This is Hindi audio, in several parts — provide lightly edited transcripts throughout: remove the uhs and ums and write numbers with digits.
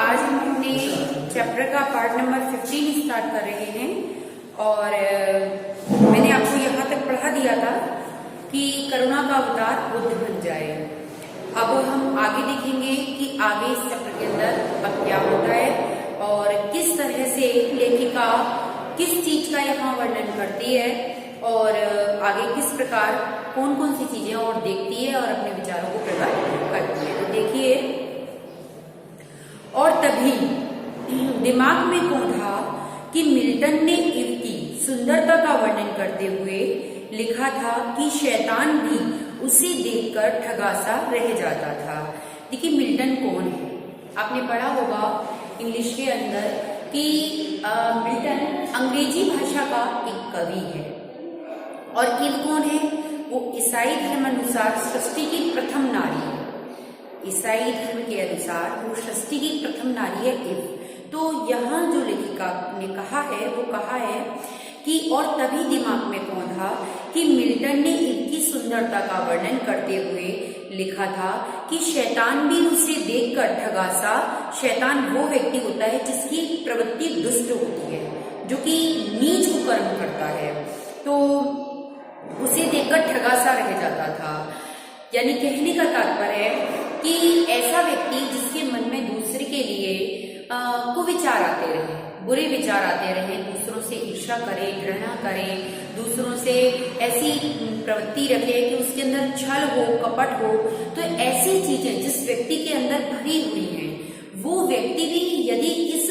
आज हम अपने चैप्टर का पार्ट नंबर 15 स्टार्ट कर रहे हैं और मैंने आपको यहाँ तक पढ़ा दिया था कि करुणा का अवतार बुद्ध बन जाए। अब हम आगे देखेंगे कि आगे इस चैप्टर के अंदर अब क्या होता है और किस तरह से लेखिका किस चीज का यहाँ वर्णन करती है और आगे किस प्रकार कौन कौन सी चीजें और देखती है और अपने विचारों को प्रकट करती है। तो देखिए, और तभी दिमाग में कौंधा कि मिल्टन ने इव की सुंदरता का वर्णन करते हुए लिखा था कि शैतान भी उसे देखकर ठगासा रह जाता था। देखिए, मिल्टन कौन है? आपने पढ़ा होगा इंग्लिश के अंदर कि मिल्टन अंग्रेजी भाषा का एक कवि है और इव कौन है? वो ईसाई धर्म अनुसार सृष्टि की प्रथम नारी है। ईसाई धर्म के अनुसार वो सृष्टि की प्रथम नारी है इव। तो यहाँ जो लेखिका ने कहा है वो कहा है कि और तभी दिमाग में कौंधा कि मिल्टन ने इव की सुंदरता का वर्णन करते हुए लिखा था कि शैतान भी उसे देखकर ठगासा। शैतान वो व्यक्ति होता है जिसकी प्रवृत्ति दुष्ट होती है, जो कि नीच कर्म करता है, तो उसे देखकर ठगासा रह जाता था। यानी कहने का तात्पर्य है कि ऐसा व्यक्ति जिसके मन में दूसरे के लिए कुविचार आते रहे, बुरे विचार आते रहे, दूसरों से ईर्ष्या करे, घृणा करे, दूसरों से ऐसी प्रवृत्ति रखे कि उसके अंदर छल हो, कपट हो, तो ऐसी चीजें जिस व्यक्ति के अंदर भरी हुई हैं, वो व्यक्ति भी यदि इस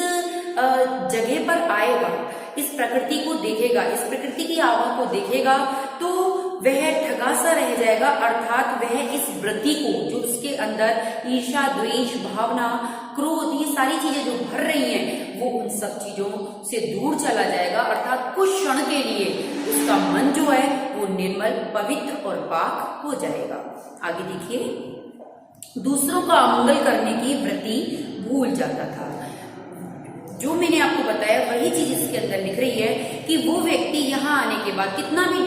जगह पर आएगा, इस प्रकृति को देखेगा, इस प्रकृति की आभा को देखेगा, तो वह ठगासा रह जाएगा। अर्थात वह इस वृत्ति को, जो उसके अंदर ईर्ष्या, द्वेष, भावना, क्रोध, ये सारी चीजें जो भर रही हैं, वो उन सब चीजों से दूर चला जाएगा। अर्थात कुछ क्षण के लिए उसका मन जो है वो निर्मल, पवित्र और पाक हो जाएगा। आगे देखिए, दूसरों का अमंगल करने की वृत्ति भूल जाता था। जो मैंने आपको बताया वही चीज इसके अंदर लिख रही है कि वो व्यक्ति यहाँ आने के बाद, कितना भी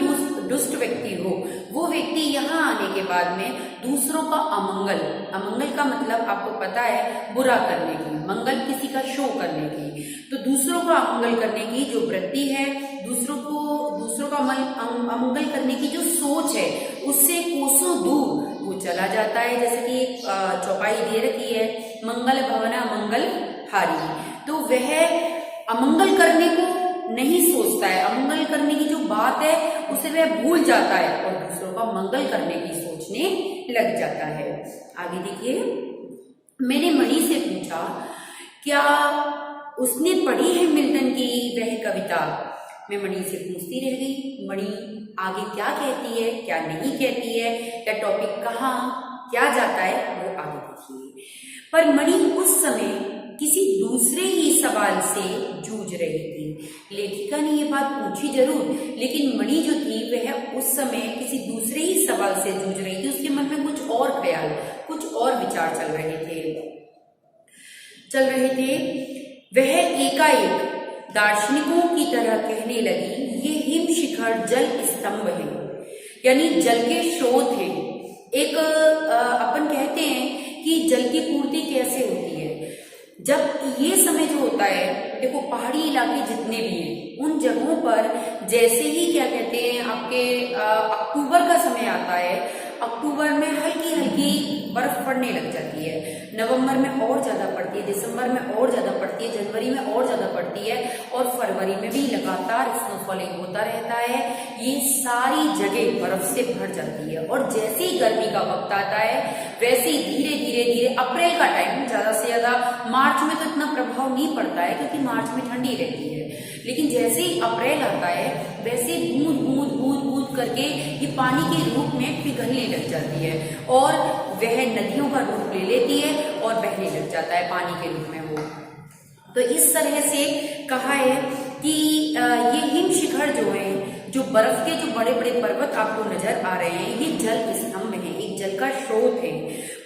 दुष्ट व्यक्ति हो, वो व्यक्ति यहाँ आने के बाद में दूसरों का अमंगल, अमंगल का मतलब आपको पता है बुरा करने की, मंगल किसी का शो करने की, तो दूसरों का अमंगल करने की जो वृत्ति है, दूसरों का अमंगल करने की जो सोच है, उससे कोसों दूर वो चला जाता है। जैसे कि एक चौपाई दे रखी है, मंगल भवना मंगल हारी, तो वह अमंगल करने को नहीं सोचता है, अमंगल करने की जो बात है उसे वह भूल जाता है और दूसरों का मंगल करने की सोचने लग जाता है। आगे देखिए, मैंने मणि से पूछा क्या उसने पढ़ी है मिल्टन की वह कविता। मैं मणि से पूछती रह गई, मणि आगे क्या कहती है, क्या नहीं कहती है, या टॉपिक कहाँ क्या जाता है, वो आगे देखिए। पर मणि उस समय किसी दूसरे ही सवाल से जूझ रही थी। लेखिका ने ये बात पूछी जरूर, लेकिन मणि जो थी वह उस समय किसी दूसरे ही सवाल से जूझ रही थी। उसके मन में कुछ और ख्याल, कुछ और विचार चल रहे थे। वह एकाएक दार्शनिकों की तरह कहने लगी, ये हिम शिखर जल स्तंभ है, यानी जल के स्रोत है। एक अपन कहते हैं कि जल की पूर्ति कैसे होती है। जब ये समय जो होता है, देखो पहाड़ी इलाके जितने भी हैं उन जगहों पर जैसे ही क्या कहते हैं आपके अक्टूबर का समय आता है, अक्टूबर में हल्की हल्की बर्फ पड़ने लग जाती है, नवंबर में और ज्यादा पड़ती है, दिसंबर में और ज्यादा पड़ती है, जनवरी में और ज्यादा पड़ती है और फरवरी में भी लगातार स्नोफॉलिंग होता रहता है। ये सारी जगह बर्फ से भर जाती है और जैसे ही गर्मी का वक्त आता है वैसे ही धीरे धीरे अप्रैल का टाइम, ज्यादा से ज्यादा मार्च में तो इतना प्रभाव नहीं पड़ता है क्योंकि मार्च में ठंडी रहती है, लेकिन जैसे ही अप्रैल आता है वैसे बूंद बूंद बूंद बूंद करके ये पानी के रूप में पिघलने लग जाती है और वह नदियों का रूप ले लेती है और बहने लग जाता है पानी के रूप में वो। तो इस तरह से कहा है कि ये हिम शिखर जो है, जो बर्फ के जो बड़े बड़े पर्वत आपको नजर आ रहे हैं, ये जल स्तंभ है, एक जल का स्रोत है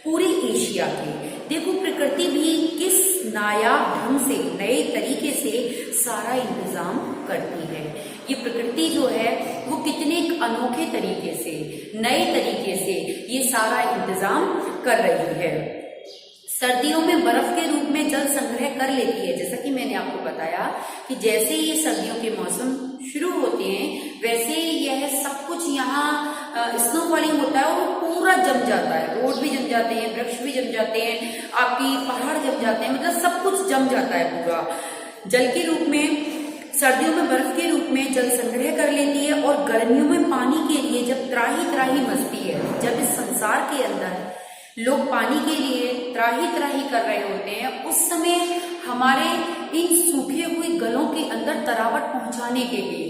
पूरे एशिया के। देखो प्रकृति भी किस नायाब ढंग से, नए तरीके से सारा इंतजाम करती है। ये प्रकृति जो है वो कितने अनोखे तरीके से, नए तरीके से ये सारा इंतजाम कर रही है। सर्दियों में बर्फ के रूप में जल संग्रह कर लेती है। जैसा कि मैंने आपको बताया कि जैसे ही ये सर्दियों के मौसम शुरू होते हैं वैसे ही यह सब कुछ यहाँ स्नो फॉलिंग होता है और पूरा जम जाता है। रोड भी जम जाते हैं, वृक्ष भी जम जाते हैं, आपकी पहाड़ जम जाते हैं, मतलब सब कुछ जम जाता है पूरा। जल के रूप में सर्दियों में बर्फ के रूप में जल संग्रह कर लेती है और गर्मियों में पानी के लिए जब त्राही त्राही मचती है, जब इस संसार के अंदर लोग पानी के लिए त्राही त्राही कर रहे होते हैं, उस समय हमारे इन सूखे हुए गलों के अंदर तरावट पहुंचाने के लिए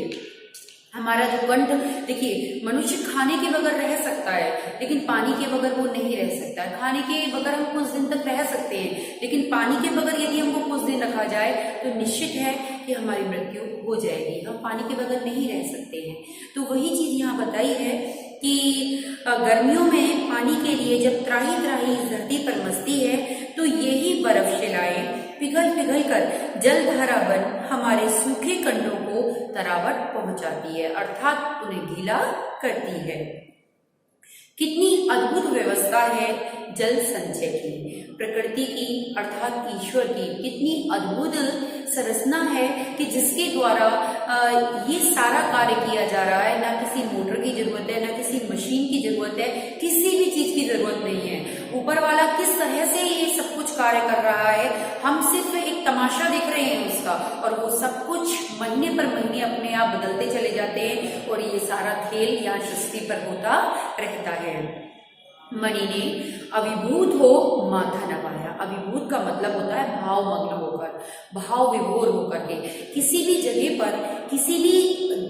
हमारा जो कंठ, देखिए मनुष्य खाने के बगैर रह सकता है लेकिन पानी के बगैर वो नहीं रह सकता है। खाने के बगैर हम कुछ दिन तक रह सकते हैं लेकिन पानी के बगैर यदि हमको कुछ दिन रखा जाए तो निश्चित है कि हमारी मृत्यु हो जाएगी। हम पानी के बगैर नहीं रह सकते हैं। तो वही चीज यहाँ बताई है कि गर्मियों में पानी के लिए जब त्राही त्राही इस धरती पर मचती है तो यही बर्फ शिलाएं पिघल पिघल कर जलधारा बन हमारे सूखे कंठों को तरावट पहुंचाती है, अर्थात उन्हें गीला करती है। कितनी अद्भुत व्यवस्था है जल संचय की, प्रकृति की अर्थात ईश्वर की कितनी अद्भुत संरचना है कि जिसके द्वारा ये सारा कार्य किया जा रहा है। ना किसी मोटर की जरूरत है, ना किसी मशीन की जरूरत है, किसी भी चीज की जरूरत नहीं है। ऊपर वाला किस तरह से ये सब कुछ कार्य कर रहा है, हम सिर्फ एक तमाशा देख रहे हैं उसका, और वो सब कुछ महीने पर महीने अपने आप बदलते चले जाते हैं और ये सारा खेल यहाँ सृष्टि पर होता रहता है। मणि ने अभिभूत हो माथा नवाया। अभिभूत का मतलब होता है भावमग्न होकर, भाव विभोर होकर के। किसी भी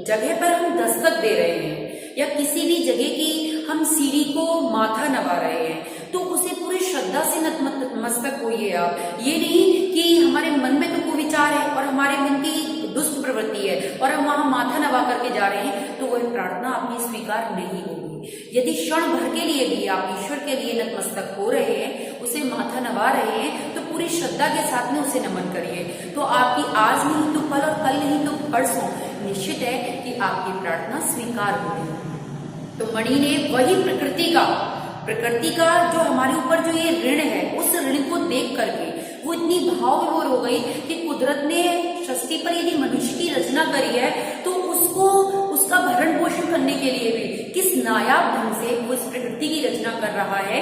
जगह पर हम दस्तक दे रहे हैं या किसी भी जगह की हम सीढ़ी को माथा नवा रहे हैं तो उसे पूरी श्रद्धा से नतमस्तक होइए आप। ये नहीं कि हमारे मन में तो कोई विचार है और हमारे मन की दुष्ट प्रवृत्ति है और हम वहां माथा नवा करके जा रहे हैं तो वह प्रार्थना आपकी स्वीकार नहीं होगी। यदि क्षण भर के लिए भी आप ईश्वर के लिए नतमस्तक हो रहे हैं, उसे माथा नवा रहे हैं, तो पूरी श्रद्धा के साथ में उसे नमन करिए। तो आपकी आज नहीं तो कल और कल नहीं तो परसों निश्चित है कि आपकी प्रार्थना स्वीकार होगी। तो मणि ने वही प्रकृति का जो हमारे ऊपर जो ये ऋण है, उस ऋण को देख करके वो इतनी भाव विभोर हो गई कि कुदरत ने सृष्टि पर यदि मनुष्य की रचना करी है तो उसका भरण पोषण करने के लिए भी किस नायाब ढंग से वो इस प्रकृति की रचना कर रहा है,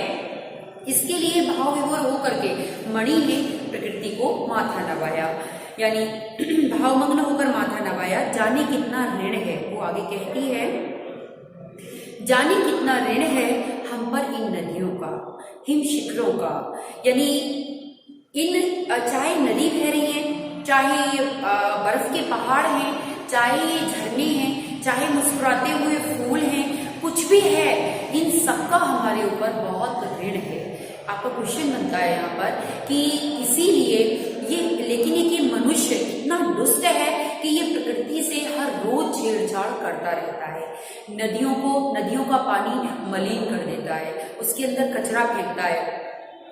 इसके लिए भाव विभोर हो करके मणि ने प्रकृति को माथा नवाया, यानी भावमग्न होकर माथा नवाया। जाने कितना ऋण है, वो आगे कहती है, जाने कितना ऋण है हम पर इन नदियों का, हिम शिखरों का, यानी इन चाहे नदी बह रही है, चाहे बर्फ के पहाड़ हैं, चाहे ये झरने हैं, चाहे मुस्कुराते हुए फूल हैं, कुछ भी है, इन सबका हमारे ऊपर बहुत ऋण है। आपका क्वेश्चन बनता है यहाँ पर कि इसीलिए लेकिन ये मनुष्य इतना दुष्ट है कि ये प्रकृति से हर रोज छेड़छाड़ करता रहता है। नदियों का पानी मलिन कर देता है, उसके अंदर कचरा फेंकता है,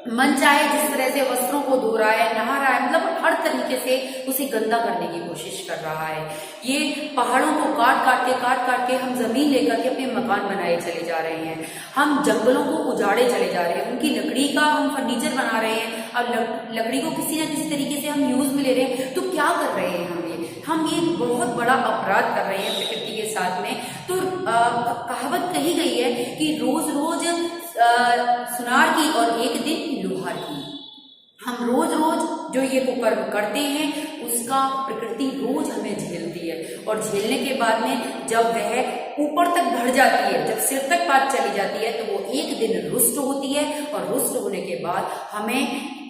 मन चाहे जिस तरह से वस्त्रों को धो रहा है, नहा रहा है, मतलब हर तरीके से उसे गंदा करने की कोशिश कर रहा है। ये पहाड़ों को काट काट के हम जमीन लेकर के अपने मकान बनाए चले जा रहे हैं, हम जंगलों को उजाड़े चले जा रहे हैं, उनकी लकड़ी का हम फर्नीचर बना रहे हैं। अब लकड़ी को किसी न किसी तरीके से हम यूज में ले रहे हैं, तो क्या कर रहे हैं हम ये बहुत बड़ा अपराध कर रहे हैं प्रकृति के साथ में। तो कहावत कही गई है कि रोज रोज सुनार की और एक दिन लोहार की। हम रोज जो ये कुकर्म करते हैं उसका प्रकृति रोज हमें झेलती है, और झेलने के बाद में जब वह ऊपर तक बढ़ जाती है, जब सिर तक बात चली जाती है, तो वो एक दिन रुष्ट होती है, और रुष्ट होने के बाद हमें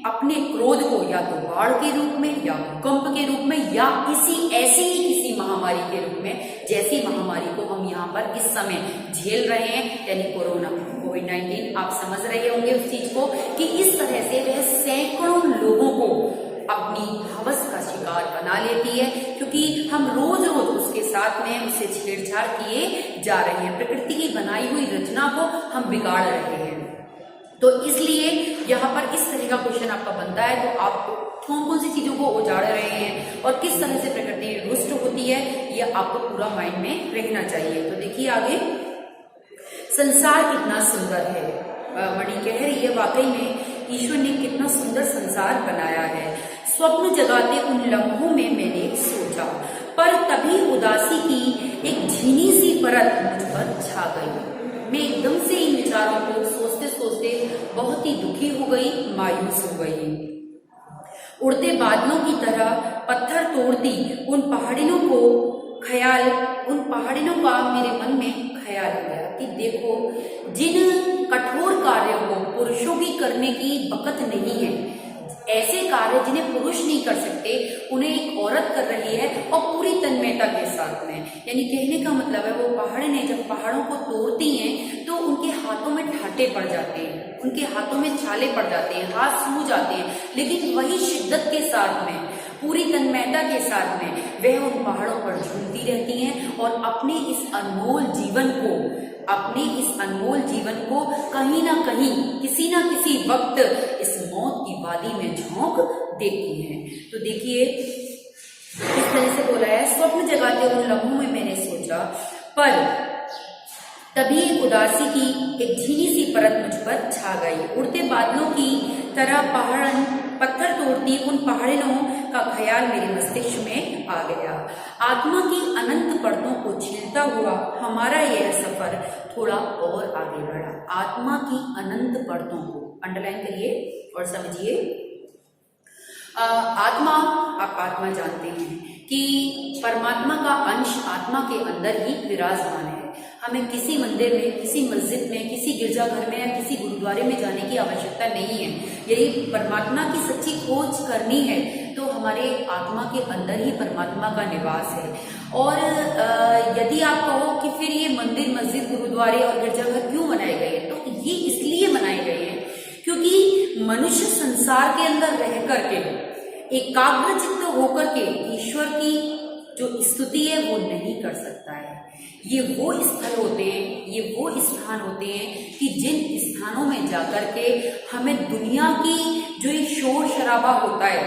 अपने क्रोध को या तो बाढ़ के रूप में या भूकंप के रूप में या किसी महामारी के रूप में, जैसी महामारी को हम यहाँ पर इस समय झेल रहे हैं, यानी कोरोना कोविड-19, आप समझ रहे होंगे उस चीज को कि इस तरह से वह सैकड़ों लोगों को अपनी हवस का शिकार बना लेती है, क्योंकि हम रोज उसके साथ में उससे छेड़छाड़ किए जा रहे हैं, प्रकृति की बनाई हुई रचना को हम बिगाड़ रहे हैं। तो इसलिए यहाँ पर इस तरह का क्वेश्चन आपका बनता है, तो आप कौन सी चीजों को उजाड़ रहे हैं और किस तरह से प्रकृति रुष्ट होती है, यह आपको पूरा माइंड में रखना चाहिए। तो देखिए आगे, संसार कितना सुंदर है। मणि कह रही है वाकई में ईश्वर ने कितना सुंदर संसार बनाया है। स्वप्न जगाते उन लम्हों में मैंने सोचा, पर तभी उदासी की एक झीनी सी परत मुझ पर छा गई। मैं एकदम से इन विचारों को सोचते सोचते बहुत ही दुखी हो गई, मायूस हो गई। उड़ते बादलों की तरह पत्थर तोड़ती उन पहाड़ियों का मेरे मन में ख्याल आया कि देखो, जिन कठोर कार्यों को पुरुषों की करने की बकत नहीं है, ऐसे कार्य जिन्हें पुरुष नहीं कर सकते, उन्हें एक औरत कर रही है और पूरी तन्मयता के साथ में। यानी कहने का मतलब है, वो पहाड़ें जब पहाड़ों को तोड़ती हैं तो उनके हाथों में ठाटे पड़ जाते हैं, उनके हाथों में छाले पड़ जाते हैं, हाथ सूज जाते हैं, लेकिन वही शिद्दत के साथ में, पूरी तन्मयता के साथ में वह उन पहाड़ों पर झूलती रहती हैं और अपने इस अनमोल जीवन को कहीं ना कहीं, किसी ना किसी वक्त इस मौत की वादी में झोंक देती हैं। तो देखिए किस तरह से बोला है, स्वप्न जगाते उन लम्हों में मैंने सोचा, पर तभी एक उदासी की एक झीनी सी परत मुझ पर छा गई। उड़ते बादलों की तरह पत्थर तोड़ती उन पहाड़ियों का ख्याल मेरे मस्तिष्क में आ गया। आत्मा की अनंत परतों को छीलता हुआ हमारा यह सफर थोड़ा और आगे बढ़ा। आत्मा की अनंत परतों को अंडरलाइन करिए और समझिए। आप आत्मा जानते हैं कि परमात्मा का अंश आत्मा के अंदर ही विराजमान है। हमें किसी मंदिर में, किसी मस्जिद में, किसी गिरजाघर में या किसी गुरुद्वारे में जाने की आवश्यकता नहीं है। यदि परमात्मा की सच्ची खोज करनी है तो हमारे आत्मा के अंदर ही परमात्मा का निवास है। और यदि आप कहो कि फिर ये मंदिर, मस्जिद, गुरुद्वारे और गिरजाघर क्यों बनाए गए हैं, तो ये इसलिए बनाए गए हैं क्योंकि मनुष्य संसार के अंदर रह करके, एकाग्रचित्त होकर के ईश्वर की जो स्तुति है वो नहीं कर सकता है। ये वो स्थल होते हैं, ये वो स्थान होते हैं कि जिन स्थानों में जाकर के हमें दुनिया की जो एक शोर शराबा होता है,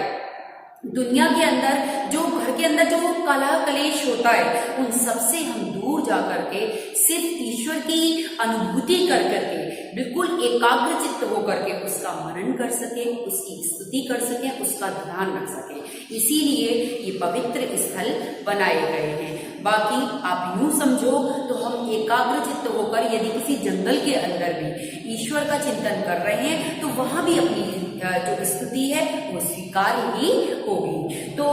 दुनिया के अंदर जो, घर के अंदर जो कलह कलेश होता है, उन सबसे हम दूर जाकर के सिर्फ ईश्वर की अनुभूति कर करके, बिल्कुल एकाग्रचित्त होकर के उसका मनन कर सके, उसकी स्तुति कर सके, उसका ध्यान रख सके। इसीलिए ये पवित्र स्थल बनाए गए हैं। बाकी आप यूं समझो तो हम एकाग्रचित्त होकर यदि किसी जंगल के अंदर भी ईश्वर का चिंतन कर रहे हैं तो वहां भी अपनी जो स्तुति है वो स्वीकार ही होगी। तो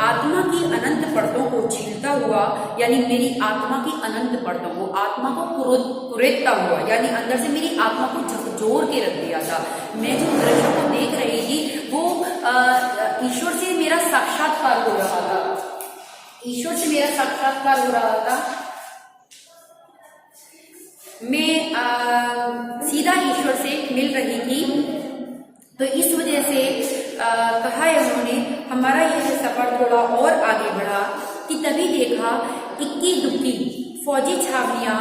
आत्मा की अनंत परतों को छीलता हुआ, यानी मेरी आत्मा की अनंत परतों को, आत्मा को कुरेदता हुआ, यानी अंदर से मेरी आत्मा को झकझोर के रख दिया था। मैं जो दृश्य को देख रही थी वो ईश्वर से मेरा साक्षात्कार हो रहा था, ईश्वर से मेरा साक्षात्कार हो रहा था। मैं सीधा ईश्वर से मिल रही थी। तो इस वजह से कहा है उन्होंने, हमारा यह सफर थोड़ा और आगे बढ़ा कि तभी देखा इक्की दुक्की फौजी छावनियां,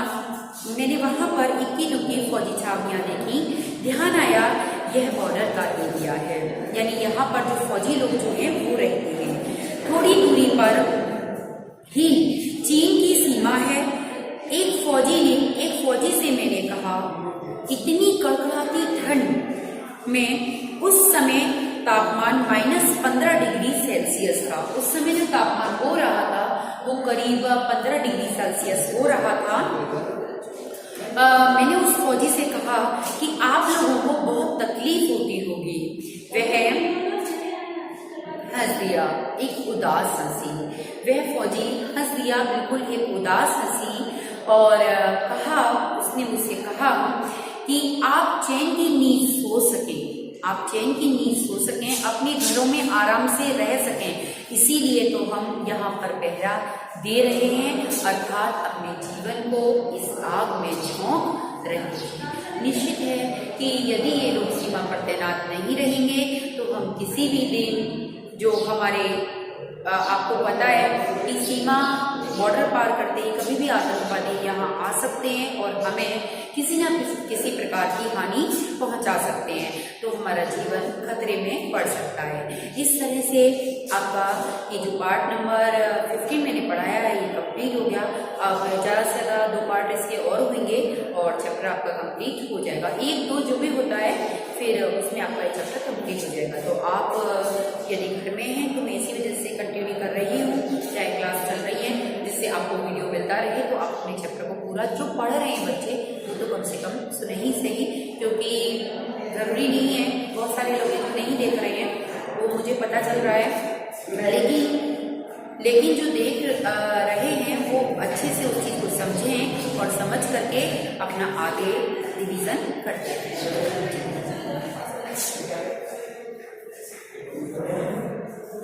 मैंने वहां पर इक्की दुक्की फौजी छावनियां देखी। ध्यान आया यह बॉर्डर का एरिया है, यानी यहाँ पर जो फौजी लोग जो हैं वो रहते हैं। थोड़ी दूरी पर ही चीन की सीमा है। एक फौजी से मैंने कहा, इतनी कड़कड़ाती ठंड में उस समय तापमान -15 डिग्री सेल्सियस था। उस समय जो तापमान हो रहा था वो करीब 15 डिग्री सेल्सियस हो रहा था। मैंने उस फौजी से कहा कि आप लोगों को बहुत तकलीफ होती होगी। वह हंस दिया, एक उदास हंसी। वह फौजी हंस दिया, बिल्कुल एक उदास हंसी, और उसने मुझसे कहा कि आप चैन की नींद सो सकें, आप चैन की नींद सो सकें, अपने घरों में आराम से रह सकें, इसीलिए तो हम यहाँ पर पहरा दे रहे हैं, अर्थात अपने जीवन को इस आग में झोंक रहे हैं। निश्चित है कि यदि ये लोग सीमा पर तैनात नहीं रहेंगे तो हम किसी भी दिन, जो हमारे आपको पता है कि सीमा बॉर्डर पार करते ही कभी भी आतंकवादी यहाँ आ सकते हैं और हमें किसी न किसी प्रकार की हानि पहुंचा सकते हैं, तो हमारा जीवन खतरे में पड़ सकता है। इस तरह से आपका ये जो पार्ट नंबर 15 मैंने पढ़ाया है ये कंप्लीट हो गया। अब ज़्यादा से ज़्यादा 2 पार्ट इसके और होंगे और चैप्टर आपका कंप्लीट हो जाएगा। 1-2 जो भी होता है फिर उसमें आपका ये चैप्टर कंप्लीट हो जाएगा। तो आप यदि घर में हैं तो मैं इसी वजह से कंटिन्यू कर रही हूँ, चाहे क्लास चल रही है, जिससे आपको वीडियो मिलता रहे। तो आप अपने चैप्टर को पूरा जो पढ़ रहे हैं बच्चे तो कम से कम सुने ही सही, क्योंकि ज़रूरी नहीं है, बहुत सारे लोग जो नहीं देख रहे हैं वो मुझे पता चल रहा है, लेकिन जो देख रहे हैं वो अच्छे से उस चीज़ को समझें और समझ करके अपना आगे रिवीजन करते हैं।